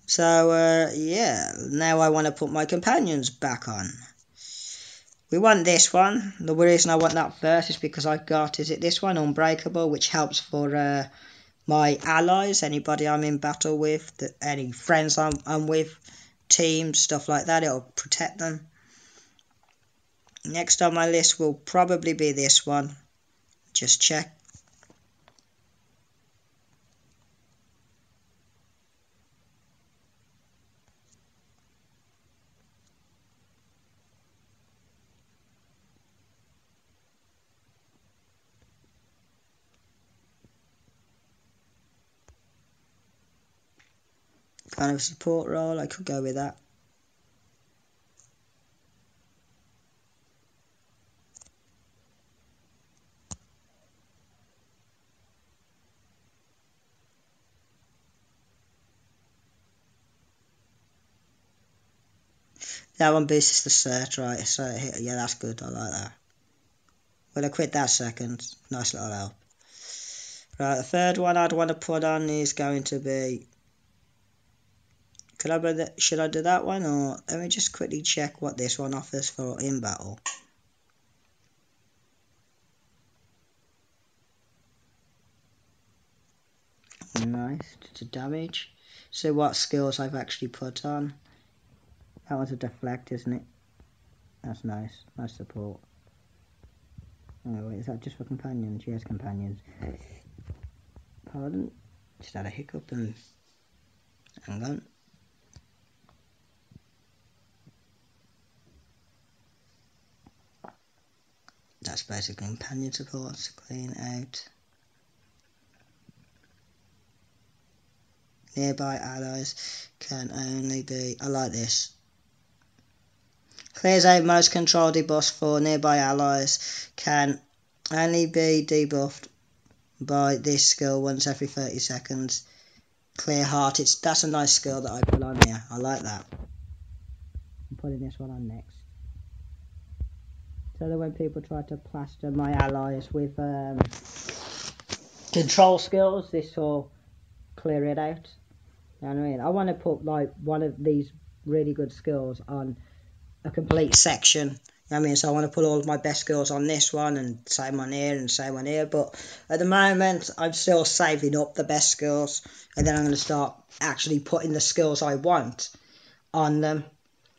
So, yeah, now I want to put my companions back on. We want this one. The reason I want that first is because I've got, is it this one, Unbreakable, which helps for my allies, anybody I'm in battle with, any friends I'm with, teams, stuff like that. It'll protect them. Next on my list will probably be this one. Just check. Kind of support role, I could go with that. That one boosts the cert, right? So yeah, that's good. I like that. Gonna quit that second. Nice little help. Right, the third one I'd want to put on is going to be. Should I do that one, or let me just quickly check what this one offers for in battle. Nice to damage. So what skills I've actually put on. That one's a deflect, isn't it? That's nice. Nice support. Oh wait, is that just for companions? Yes, companions. Pardon? Just had a hiccup and hang on. That's basically companion support. Clean out. Nearby allies can only be. I like this. Clears out most control debuffs for nearby allies. Can only be debuffed by this skill once every 30 seconds. Clear heart. That's a nice skill that I put on here. I like that. I'm putting this one on next. So that when people try to plaster my allies with control skills, this will clear it out. You know what I mean? I want to put like one of these really good skills on a complete section. You know what I mean? So I want to put all of my best skills on this one and same on here and same on here. But at the moment, I'm still saving up the best skills. And then I'm going to start actually putting the skills I want on them.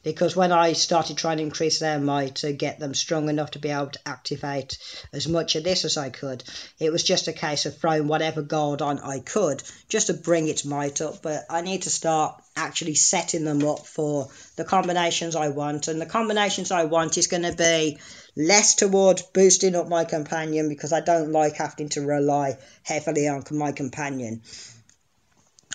Because when I started trying to increase their might to get them strong enough to be able to activate as much of this as I could, it was just a case of throwing whatever gold on I could just to bring its might up. But I need to start actually setting them up for the combinations I want. And the combinations I want is going to be less towards boosting up my companion, because I don't like having to rely heavily on my companion.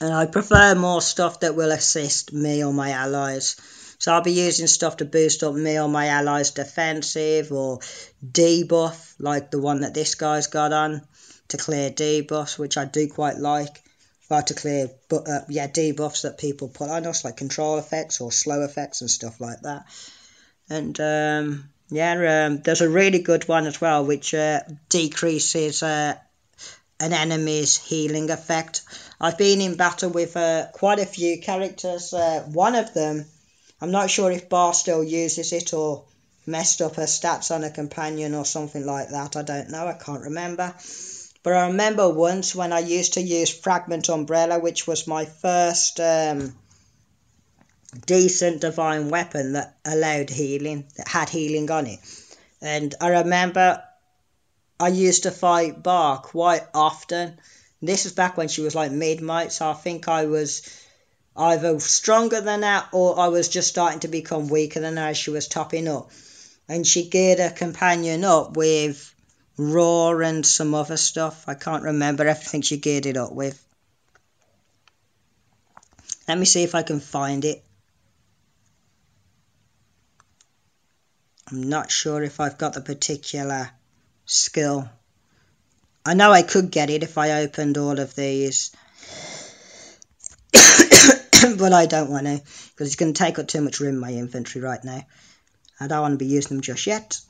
And I prefer more stuff that will assist me or my allies. So I'll be using stuff to boost up me or my allies' defensive or debuff, like the one that this guy's got on, to clear debuffs, which I do quite like. Well, to clear debuffs that people put on us, like control effects or slow effects and stuff like that. And there's a really good one as well, which decreases an enemy's healing effect. I've been in battle with quite a few characters. One of them, I'm not sure if Bar still uses it or messed up her stats on a companion or something like that. I don't know. I can't remember. But I remember once when I used to use Fragment Umbrella, which was my first decent divine weapon that allowed healing, that had healing on it. And I remember I used to fight Bar quite often. This was back when she was like mid-might, so I think I was either stronger than that or I was just starting to become weaker than her as she was topping up. And she geared her companion up with Roar and some other stuff. I can't remember everything she geared it up with. Let me see if I can find it. I'm not sure if I've got the particular skill. I know I could get it if I opened all of these. But I don't want to, because it's going to take up too much room in my inventory right now. I don't want to be using them just yet.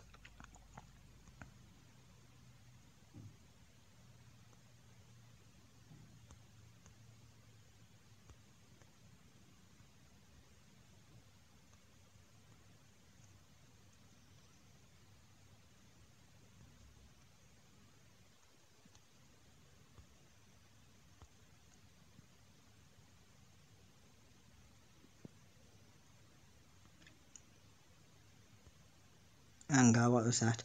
Hang on, what was that?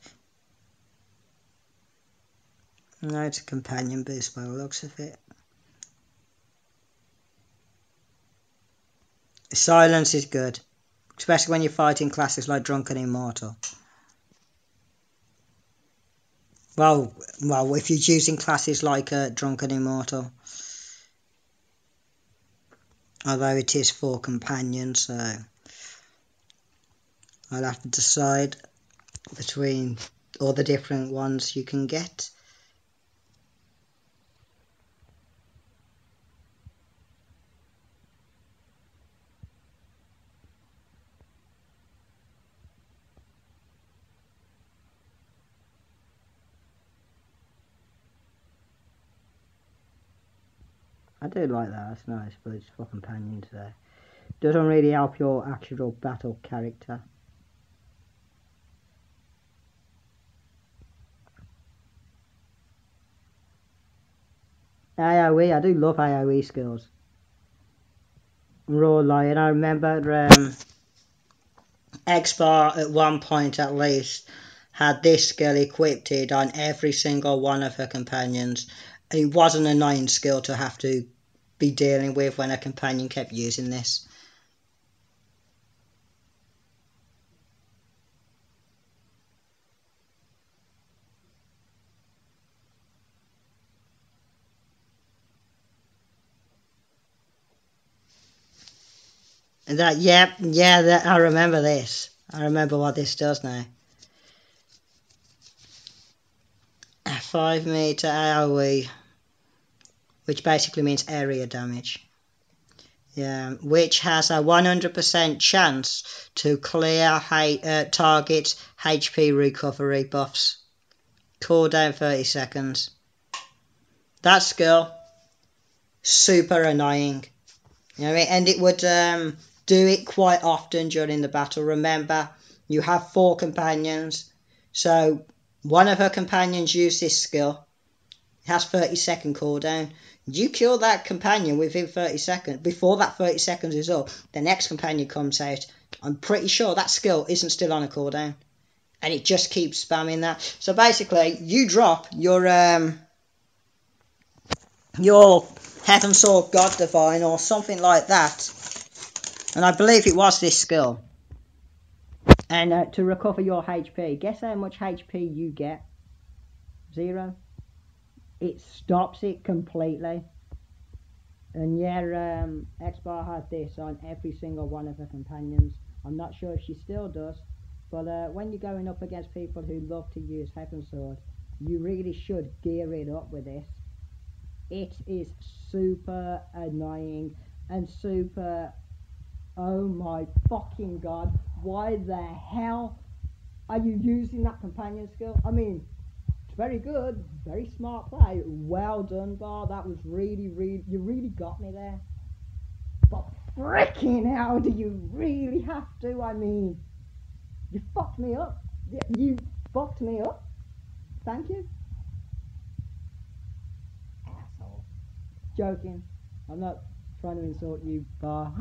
No, it's a companion boost by the looks of it. Silence is good, especially when you're fighting classes like Drunken Immortal. Well, if you're using classes like Drunken Immortal. Although it is for companions, so I'll have to decide between all the different ones you can get. I do like that, that's nice, but it's for companions there. Doesn't really help your actual battle character. AoE, I do love AoE skills. Raw Lion, I remember X-Bar at one point at least had this skill equipped on every single one of her companions. And it was an annoying skill to have to be dealing with when a companion kept using this. And that, I remember this. I remember what this does now. A 5 meter AoE, which basically means area damage. Yeah, which has a 100% chance to clear target's HP recovery buffs. Cooldown 30 seconds. That skill, super annoying. You know what I mean? And it would do it quite often during the battle. Remember, you have 4 companions. So one of her companions used this skill. It has 30-second cooldown. You kill that companion within 30 seconds. Before that 30 seconds is up, the next companion comes out. I'm pretty sure that skill isn't still on a cooldown. And it just keeps spamming that. So basically, you drop your Heaven Sword God Divine or something like that. And I believe it was this skill. And to recover your HP, guess how much HP you get? 0. It stops it completely. And yeah, X-Bar had this on every single one of her companions. I'm not sure if she still does, but when you're going up against people who love to use Heaven Sword, you really should gear it up with this. It is super annoying and super... Oh my fucking god, why the hell are you using that companion skill? I mean, it's very good, very smart play, well done, Bar. That was really, you really got me there. But freaking hell, do you really have to? I mean, you fucked me up. You fucked me up. Thank you. Asshole. Joking. I'm not trying to insult you, Bar.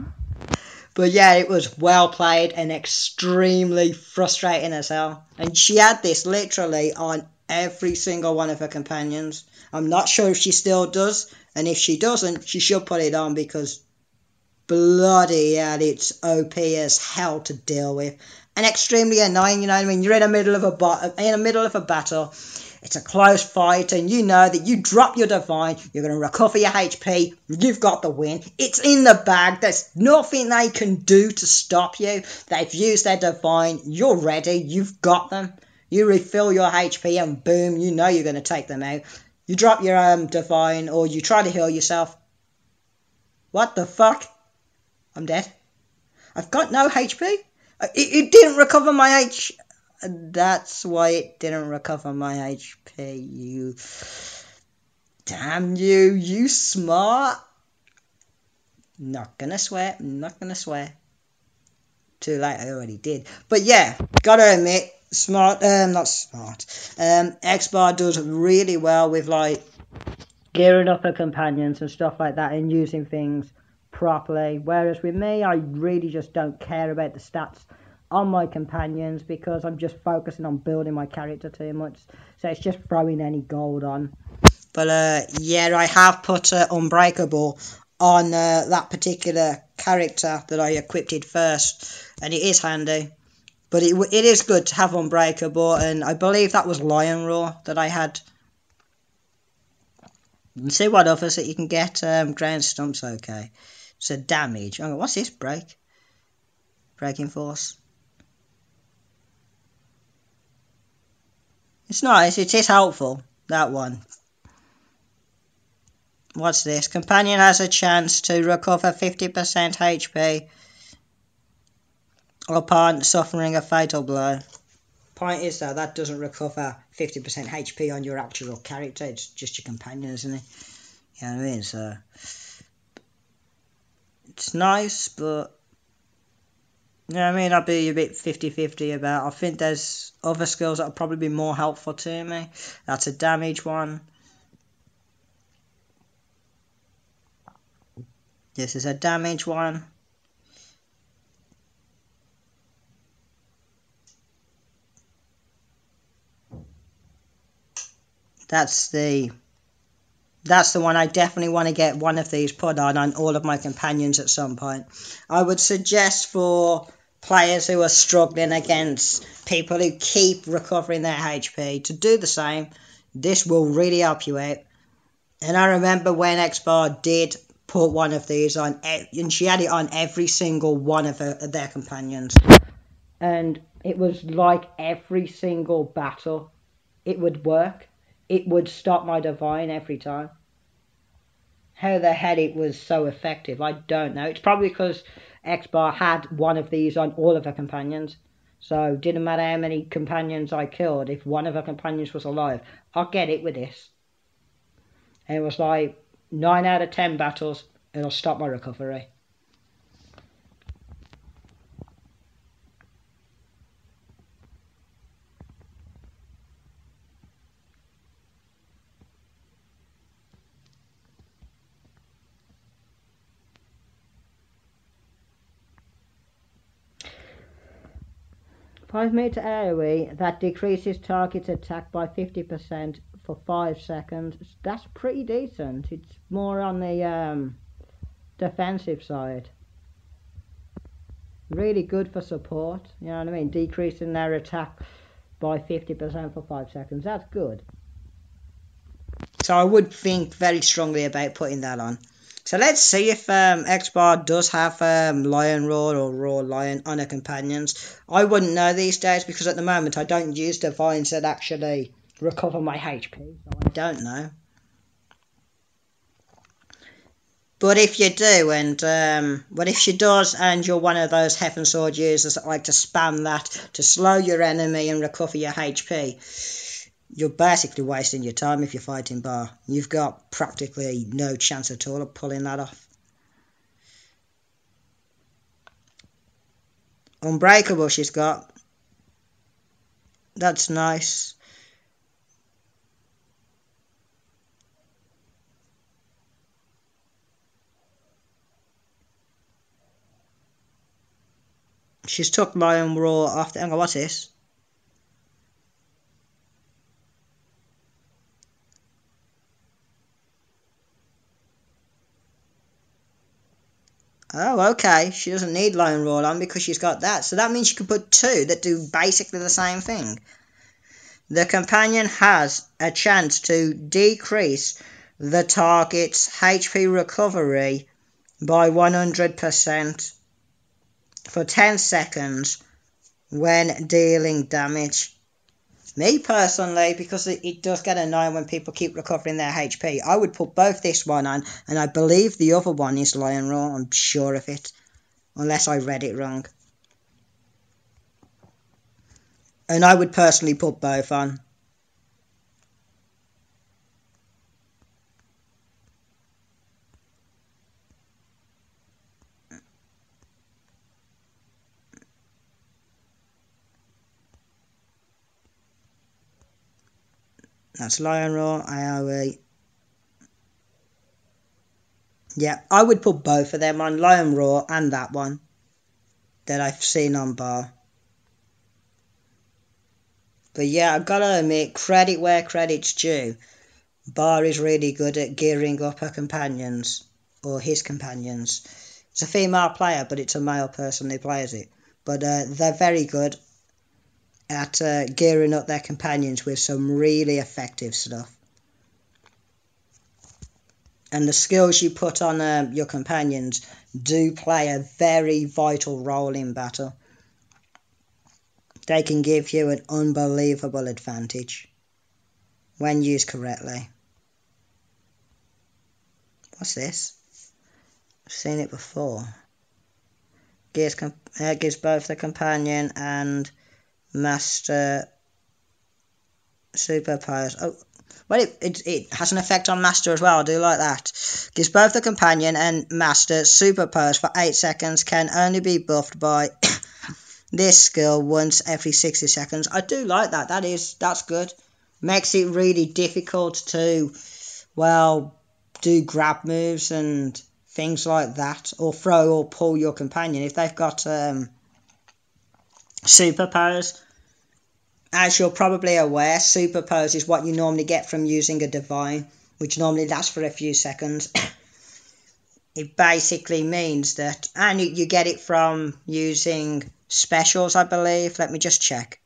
But yeah, it was well played and extremely frustrating as hell. And she had this literally on every single one of her companions. I'm not sure if she still does. And if she doesn't, she should put it on because bloody hell, it's OP as hell to deal with. And extremely annoying, you know what I mean? You're in the middle of a battle. It's a close fight, and you know that you drop your divine, you're going to recover your HP, you've got the win. It's in the bag, there's nothing they can do to stop you. They've used their divine, you're ready, you've got them. You refill your HP and boom, you know you're going to take them out. You drop your divine, or you try to heal yourself. What the fuck? I'm dead. I've got no HP. It didn't recover my HP. That's why it didn't recover my HP, you... Damn you, you smart. Not gonna swear, Too late, I already did. But yeah, gotta admit, not smart. X-Bar does really well with, like, gearing up her companions and stuff like that and using things properly. Whereas with me, I really just don't care about the stats. on my companions because I'm just focusing on building my character too much. So it's just throwing any gold on. But yeah, I have put Unbreakable on that particular character that I equipped it first, and it is handy. But it is good to have Unbreakable, and I believe that was Lion Roar that I had. And see what others that you can get. Ground Stump's okay. So damage. Oh, what's this? Breaking Force. It's nice. It is helpful, that one. What's this? Companion has a chance to recover 50% HP upon suffering a fatal blow. Point is though, that doesn't recover 50% HP on your actual character. It's just your companion, isn't it? You know what I mean? So it's nice, but you know what I mean? I'd be a bit 50-50 about. I think there's other skills that would probably be more helpful to me. That's a damage one. This is a damage one. That's the one I definitely want to get one of these put on all of my companions at some point. I would suggest for players who are struggling against people who keep recovering their HP to do the same. This will really help you out. And I remember when X-Bar did put one of these on, and she had it on every single one of their companions. And it was like every single battle, it would work. It would stop my Divine every time. How the hell it was so effective, I don't know. It's probably because X-Bar had one of these on all of her companions. So it didn't matter how many companions I killed, if one of her companions was alive, I'll get it with this. And it was like 9 out of 10 battles, it'll stop my recovery. "5-meter AoE that decreases target's attack by 50% for 5 seconds. That's pretty decent. It's more on the defensive side. Really good for support, you know what I mean? Decreasing their attack by 50% for 5 seconds. That's good. So I would think very strongly about putting that on. So let's see if X-Bar does have Lion Roar or Roar Lion on her companions. I wouldn't know these days because at the moment I don't use Divines that actually recover my HP, so I don't know. But if you do, but if she does, and you're one of those Heaven Sword users that like to spam that to slow your enemy and recover your HP, you're basically wasting your time if you're fighting Bar. You've got practically no chance at all of pulling that off. Unbreakable she's got. That's nice. She's took Lion Roar off. Hang on, what's this? Oh, okay. She doesn't need Lion Roar on because she's got that. So that means she can put 2 that do basically the same thing. The companion has a chance to decrease the target's HP recovery by 100% for 10 seconds when dealing damage. Me personally, because it does get annoying when people keep recovering their HP, I would put both this one on, and I believe the other one is Lion Roar, I'm sure of it, unless I read it wrong. And I would personally put both on. That's Lion Roar, AoE. Yeah, I would put both of them on, Lion Roar and that one that I've seen on Bar. But yeah, I've got to admit, credit where credit's due. Bar is really good at gearing up her companions, or his companions. It's a female player, but it's a male person who plays it. But they're very good at gearing up their companions with some really effective stuff. And the skills you put on your companions do play a very vital role in battle. They can give you an unbelievable advantage when used correctly. What's this? I've seen it before. Gives both the companion and master superpowers. Oh, well, it has an effect on master as well. I do like that. Gives both the companion and master superpowers for 8 seconds. Can only be buffed by this skill once every 60 seconds. I do like that. That's good. Makes it really difficult to, well, do grab moves and things like that, or throw or pull your companion if they've got superpowers. As you're probably aware, superpowers is what you normally get from using a divine, which normally lasts for a few seconds. It basically means that, and you get it from using specials, I believe. Let me just check.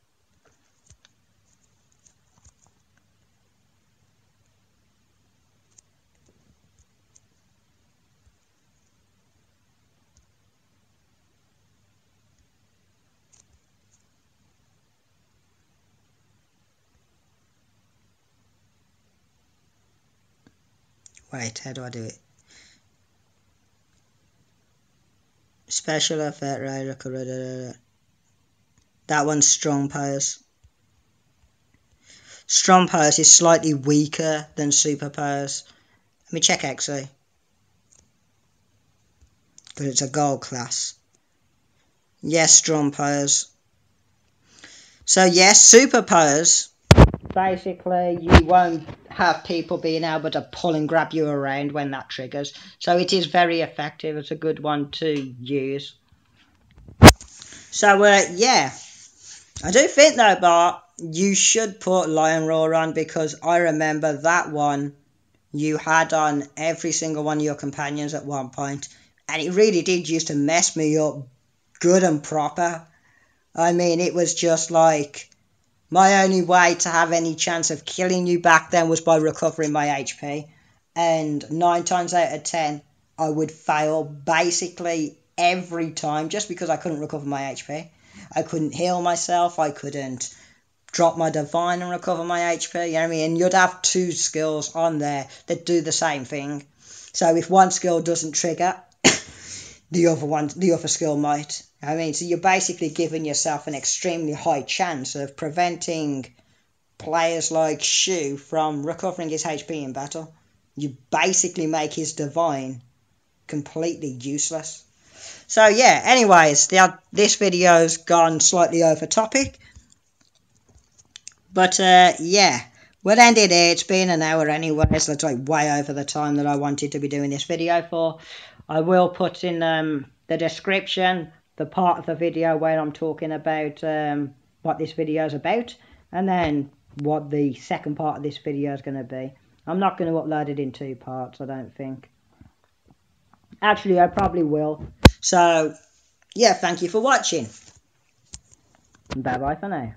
Wait, how do I do it? Special effect, right? That one's strong powers. Strong powers is slightly weaker than superpowers. Let me check actually, because it's a gold class. Yes, strong powers. So yes, superpowers. Basically, you won't have people being able to pull and grab you around when that triggers. So it is very effective. It's a good one to use. So yeah, I do think though, Bart, you should put Lion Roar on, because I remember that one you had on every single one of your companions at one point, and it really did used to mess me up good and proper. I mean, it was just like, my only way to have any chance of killing you back then was by recovering my HP, and 9 times out of 10 I would fail basically every time, just because I couldn't recover my HP. I couldn't heal myself, I couldn't drop my divine and recover my HP, you know what I mean? And you'd have 2 skills on there that do the same thing. So if one skill doesn't trigger, the other skill might. I mean, so you're basically giving yourself an extremely high chance of preventing players like Shu from recovering his HP in battle. You basically make his divine completely useless. So yeah, anyways, this video's gone slightly over topic. But yeah, we'll end it here. It's been an hour anyway, so it's like way over the time that I wanted to be doing this video for. I will put in the description the part of the video where I'm talking about what this video is about, and then what the second part of this video is going to be. I'm not going to upload it in 2 parts, I don't think. Actually, I probably will. So, yeah, thank you for watching. Bye-bye for now.